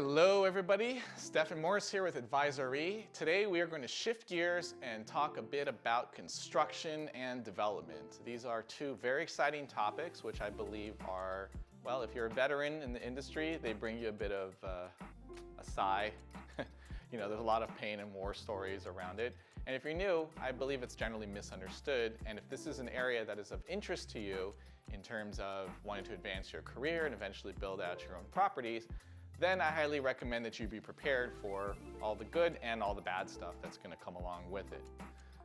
Hello everybody, Stephen Morris here with Advisory. Today we are going to shift gears and talk a bit about construction and development. These are two very exciting topics which I believe are, well, if you're a veteran in the industry, they bring you a bit of a sigh. There's a lot of pain and war stories around it. And if you're new, I believe it's generally misunderstood. And if this is an area that is of interest to you in terms of wanting to advance your career and eventually build out your own properties, then I highly recommend that you be prepared for all the good and all the bad stuff that's going to come along with it.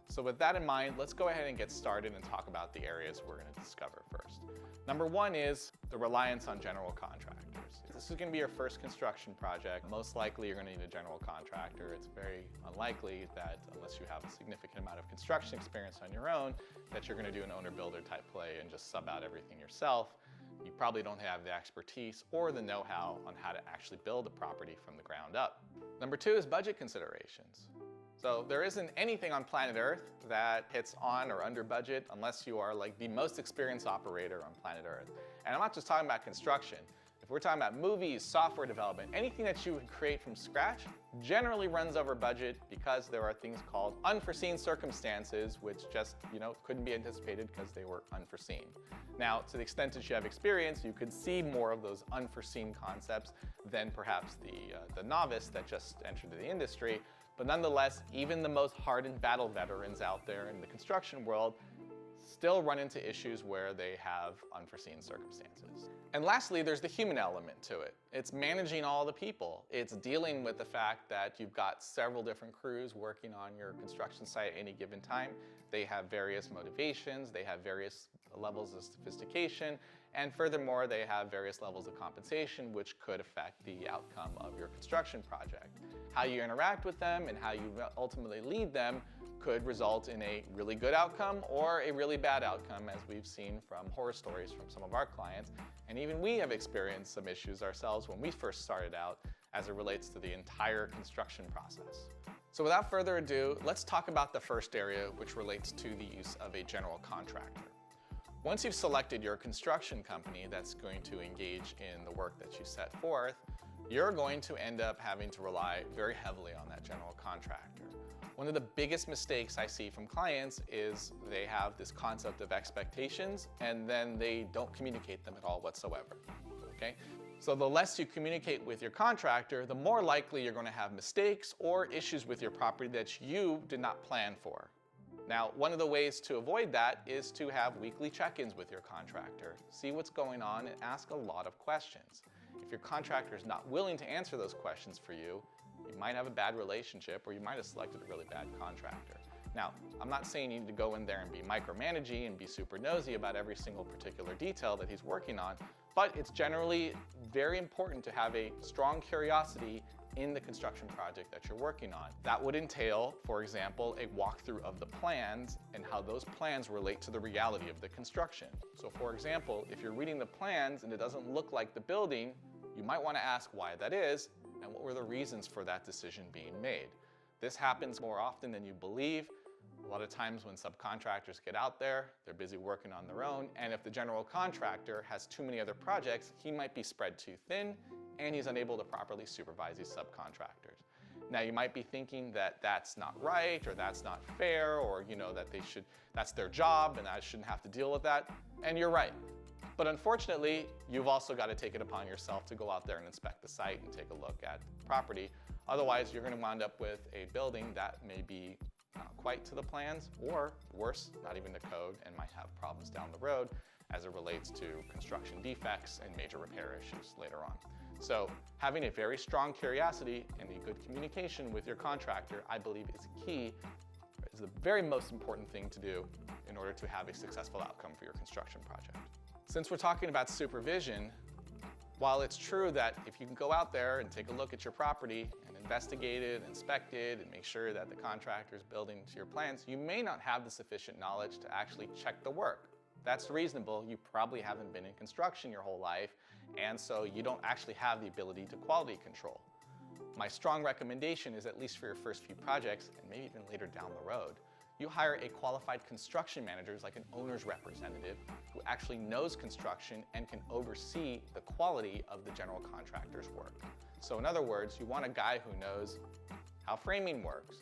So with that in mind, let's go ahead and get started and talk about the areas we're going to discover first. Number one is the reliance on general contractors. If this is going to be your first construction project, most likely you're going to need a general contractor. It's very unlikely that, unless you have a significant amount of construction experience on your own, that you're going to do an owner-builder type play and just sub out everything yourself. You probably don't have the expertise or the know-how on how to actually build a property from the ground up. Number two is budget considerations. So there isn't anything on planet Earth that hits on or under budget unless you are like the most experienced operator on planet Earth. And I'm not just talking about construction. If we're talking about movies, software development, anything that you would create from scratch generally runs over budget because there are things called unforeseen circumstances which just, couldn't be anticipated because they were unforeseen. Now, to the extent that you have experience, you could see more of those unforeseen concepts than perhaps the novice that just entered the industry. But nonetheless, even the most hardened battle veterans out there in the construction world still run into issues where they have unforeseen circumstances. And lastly, there's the human element to it. It's managing all the people. It's dealing with the fact that you've got several different crews working on your construction site at any given time. They have various motivations, they have various levels of sophistication, and furthermore, they have various levels of compensation which could affect the outcome of your construction project. How you interact with them and how you ultimately lead them could result in a really good outcome or a really bad outcome, as we've seen from horror stories from some of our clients. And even we have experienced some issues ourselves when we first started out as it relates to the entire construction process. So without further ado, let's talk about the first area, which relates to the use of a general contractor. Once you've selected your construction company that's going to engage in the work that you set forth, you're going to end up having to rely very heavily on that general contractor. One of the biggest mistakes I see from clients is they have this concept of expectations and then they don't communicate them at all whatsoever, okay? So the less you communicate with your contractor, the more likely you're going to have mistakes or issues with your property that you did not plan for. Now, one of the ways to avoid that is to have weekly check-ins with your contractor. See what's going on and ask a lot of questions. If your contractor is not willing to answer those questions for you, you might have a bad relationship or you might have selected a really bad contractor. Now, I'm not saying you need to go in there and be micromanaging and be super nosy about every single particular detail that he's working on, but it's generally very important to have a strong curiosity in the construction project that you're working on. That would entail, for example, a walkthrough of the plans and how those plans relate to the reality of the construction. So for example, if you're reading the plans and it doesn't look like the building, you might want to ask why that is and what were the reasons for that decision being made. This happens more often than you believe. A lot of times when subcontractors get out there, they're busy working on their own, and if the general contractor has too many other projects, he might be spread too thin and he's unable to properly supervise these subcontractors. Now you might be thinking that that's not right or that's not fair or that that's their job and I shouldn't have to deal with that, and you're right. But unfortunately, you've also got to take it upon yourself to go out there and inspect the site and take a look at the property. Otherwise, you're going to wind up with a building that may be not quite to the plans, or worse, not even to code, and might have problems down the road as it relates to construction defects and major repair issues later on. So having a very strong curiosity and a good communication with your contractor, I believe is key, is the very most important thing to do in order to have a successful outcome for your construction project. Since we're talking about supervision, while it's true that if you can go out there and take a look at your property and investigate it, inspect it, and make sure that the contractor is building to your plans, you may not have the sufficient knowledge to actually check the work. That's reasonable. You probably haven't been in construction your whole life, and so you don't actually have the ability to quality control. My strong recommendation is, at least for your first few projects, and maybe even later down the road, you hire a qualified construction manager, like an owner's representative, who actually knows construction and can oversee the quality of the general contractor's work. So in other words, you want a guy who knows how framing works,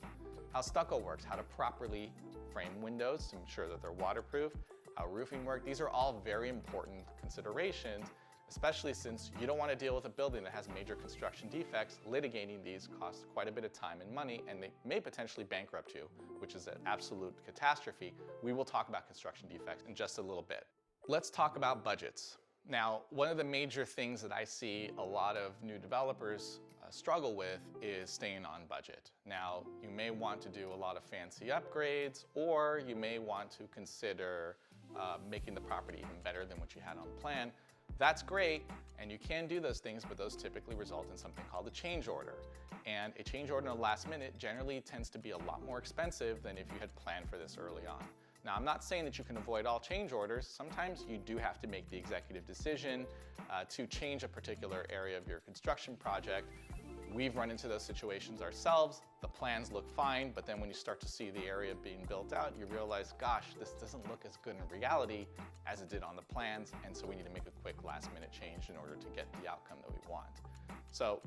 how stucco works, how to properly frame windows to ensure that they're waterproof, how roofing works. These are all very important considerations, especially since you don't want to deal with a building that has major construction defects. Litigating these costs quite a bit of time and money, and they may potentially bankrupt you, which is an absolute catastrophe. We will talk about construction defects in just a little bit. Let's talk about budgets. Now, one of the major things that I see a lot of new developers struggle with is staying on budget. Now, you may want to do a lot of fancy upgrades, or you may want to consider making the property even better than what you had on plan. That's great, and you can do those things, but those typically result in something called a change order. And a change order in the last minute generally tends to be a lot more expensive than if you had planned for this early on. Now, I'm not saying that you can avoid all change orders. Sometimes you do have to make the executive decision to change a particular area of your construction project. We've run into those situations ourselves. The plans look fine, but then when you start to see the area being built out, you realize, gosh, this doesn't look as good in reality as it did on the plans, and so we need to make a quick last-minute change in order to get the outcome that we want. So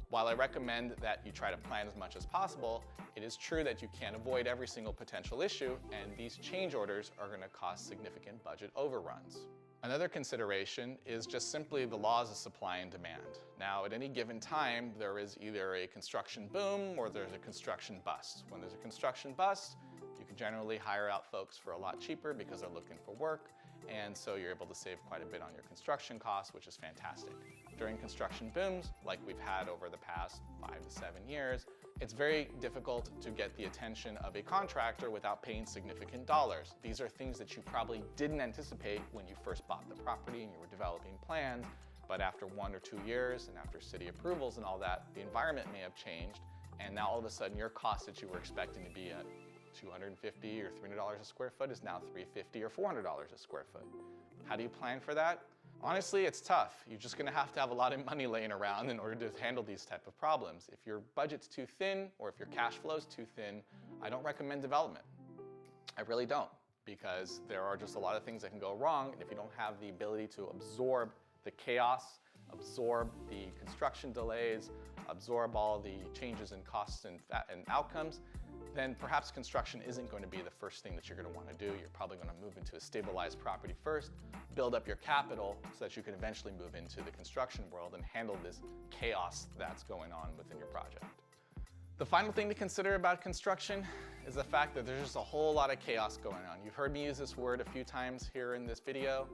while I recommend that you try to plan as much as possible, it is true that you can't avoid every single potential issue, and these change orders are going to cause significant budget overruns. Another consideration is just simply the laws of supply and demand. Now, at any given time, there is either a construction boom or there's a construction bust. When there's a construction bust, you can generally hire out folks for a lot cheaper because they're looking for work, and so you're able to save quite a bit on your construction costs, which is fantastic. During construction booms, like we've had over the past 5 to 7 years, it's very difficult to get the attention of a contractor without paying significant dollars. These are things that you probably didn't anticipate when you first bought the property and you were developing plans, but after 1 or 2 years and after city approvals and all that, the environment may have changed, and now all of a sudden your cost that you were expecting to be at $250 or $300 a square foot is now $350 or $400 a square foot. How do you plan for that? Honestly, it's tough. You're just gonna have to have a lot of money laying around in order to handle these type of problems. If your budget's too thin or if your cash flow's too thin, I don't recommend development. I really don't, because there are just a lot of things that can go wrong, and if you don't have the ability to absorb the chaos, absorb the construction delays, absorb all the changes in costs and outcomes, then perhaps construction isn't going to be the first thing that you're going to want to do. You're probably going to move into a stabilized property first, build up your capital so that you can eventually move into the construction world and handle this chaos that's going on within your project. The final thing to consider about construction is the fact that there's just a whole lot of chaos going on. You've heard me use this word a few times here in this video,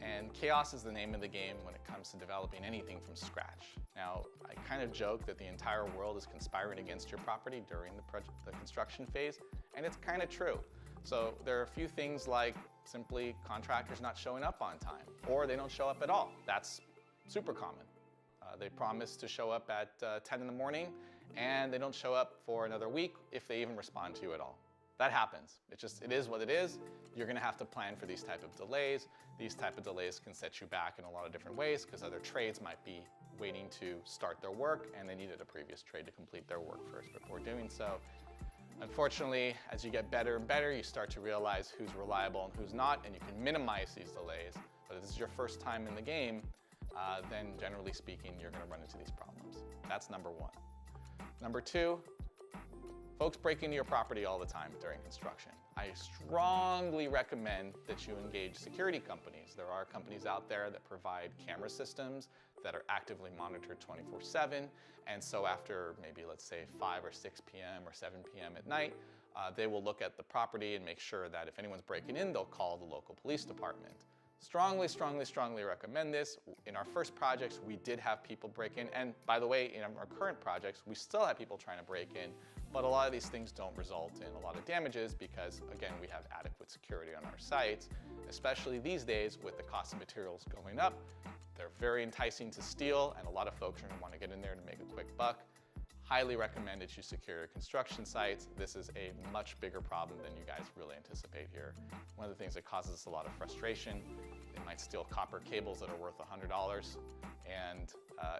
and chaos is the name of the game when it comes to developing anything from scratch. Now, I kind of joke that the entire world is conspiring against your property during the construction phase, and it's kind of true. So there are a few things like simply contractors not showing up on time, or they don't show up at all. That's super common. They promise to show up at 10 in the morning, and they don't show up for another week if they even respond to you at all. That happens. It is what it is. You're gonna have to plan for these type of delays. These type of delays can set you back in a lot of different ways because other trades might be waiting to start their work and they needed a previous trade to complete their work first before doing so. Unfortunately, as you get better and better, you start to realize who's reliable and who's not, and you can minimize these delays. But if this is your first time in the game, then generally speaking, you're gonna run into these problems. That's number one. Number two, folks break into your property all the time during construction. I strongly recommend that you engage security companies. There are companies out there that provide camera systems that are actively monitored 24/7. And so after maybe, let's say 5 or 6 p.m. or 7 p.m. at night, they will look at the property and make sure that if anyone's breaking in, they'll call the local police department. Strongly, strongly, strongly recommend this. In our first projects, we did have people break in. And by the way, in our current projects, we still have people trying to break in. But a lot of these things don't result in a lot of damages because, again, we have adequate security on our sites, especially these days with the cost of materials going up. They're very enticing to steal, and a lot of folks are going to want to get in there to make a quick buck. Highly recommend that you secure your construction sites. This is a much bigger problem than you guys really anticipate here. One of the things that causes us a lot of frustration, they might steal copper cables that are worth $100, and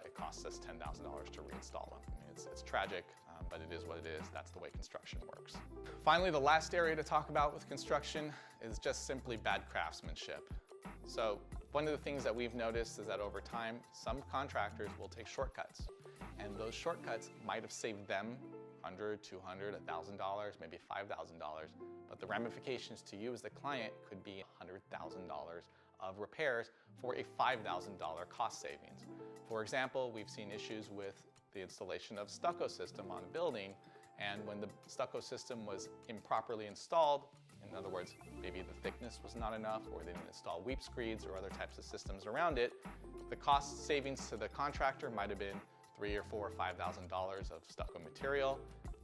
it costs us $10,000 to reinstall them. I mean, it's tragic. but it is what it is. That's the way construction works. Finally, the last area to talk about with construction is just simply bad craftsmanship. So one of the things that we've noticed is that over time, some contractors will take shortcuts, and those shortcuts might have saved them $100, $200, $1,000, maybe $5,000, but the ramifications to you as the client could be $100,000 of repairs for a $5,000 cost savings. For example, we've seen issues with the installation of stucco system on a building, and when the stucco system was improperly installed, in other words, maybe the thickness was not enough, or they didn't install weep screeds or other types of systems around it, the cost savings to the contractor might have been $3,000 or $4,000 or $5,000 of stucco material.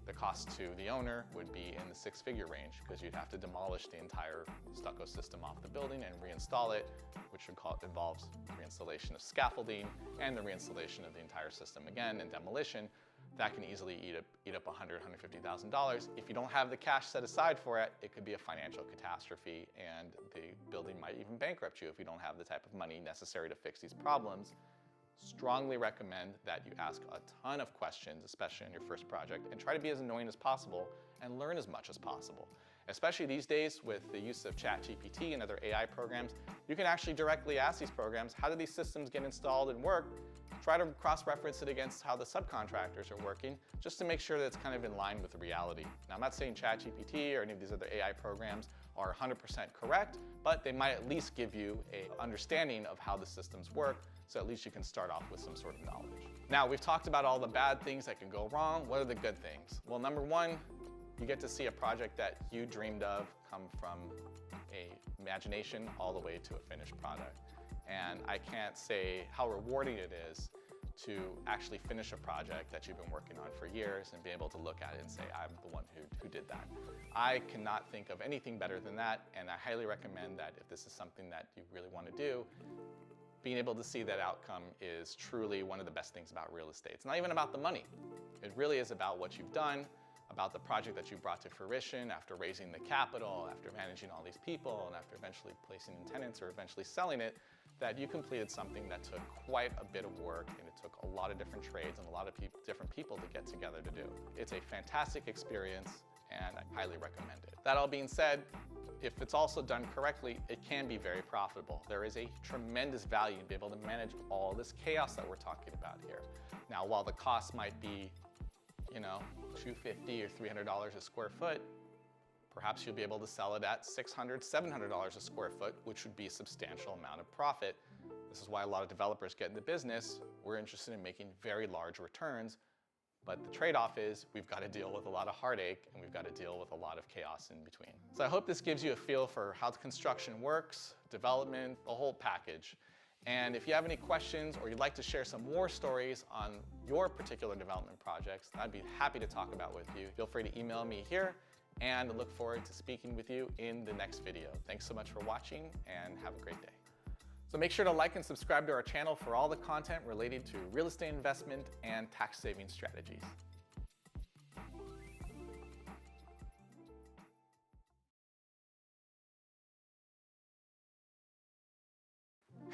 The cost to the owner would be in the six-figure range, because you'd have to demolish the entire stucco system off the building and reinstall it, which involves reinstallation of scaffolding and the reinstallation of the entire system again, and demolition. That can easily eat up $100,000, $150,000. If you don't have the cash set aside for it, it could be a financial catastrophe, and the building might even bankrupt you if you don't have the type of money necessary to fix these problems. Strongly recommend that you ask a ton of questions, especially on your first project, and try to be as annoying as possible and learn as much as possible. Especially these days with the use of ChatGPT and other AI programs, you can actually directly ask these programs, how do these systems get installed and work? Try to cross-reference it against how the subcontractors are working, just to make sure that it's kind of in line with the reality. Now, I'm not saying ChatGPT or any of these other AI programs are 100% correct, but they might at least give you an understanding of how the systems work, so at least you can start off with some sort of knowledge. Now, we've talked about all the bad things that can go wrong. What are the good things? Well, number one, you get to see a project that you dreamed of come from an imagination all the way to a finished product. And I can't say how rewarding it is to actually finish a project that you've been working on for years and be able to look at it and say, I'm the one who did that. I cannot think of anything better than that, and I highly recommend that if this is something that you really want to do, being able to see that outcome is truly one of the best things about real estate. It's not even about the money. It really is about what you've done, about the project that you brought to fruition after raising the capital, after managing all these people, and after eventually placing in tenants or eventually selling it, that you completed something that took quite a bit of work, and it took a lot of different trades and a lot of different people to get together to do. It's a fantastic experience, and I highly recommend it. That all being said, if it's also done correctly, it can be very profitable. There is a tremendous value in being able to manage all this chaos that we're talking about here. Now, while the cost might be, $250 or $300 a square foot, perhaps you'll be able to sell it at $600, $700 a square foot, which would be a substantial amount of profit. This is why a lot of developers get into business. We're interested in making very large returns, but the trade-off is we've got to deal with a lot of heartache, and we've got to deal with a lot of chaos in between. So I hope this gives you a feel for how the construction works, development, the whole package. And if you have any questions or you'd like to share some war stories on your particular development projects, I'd be happy to talk about with you. Feel free to email me here, and I look forward to speaking with you in the next video. Thanks so much for watching, and have a great day. So make sure to like and subscribe to our channel for all the content related to real estate investment and tax saving strategies.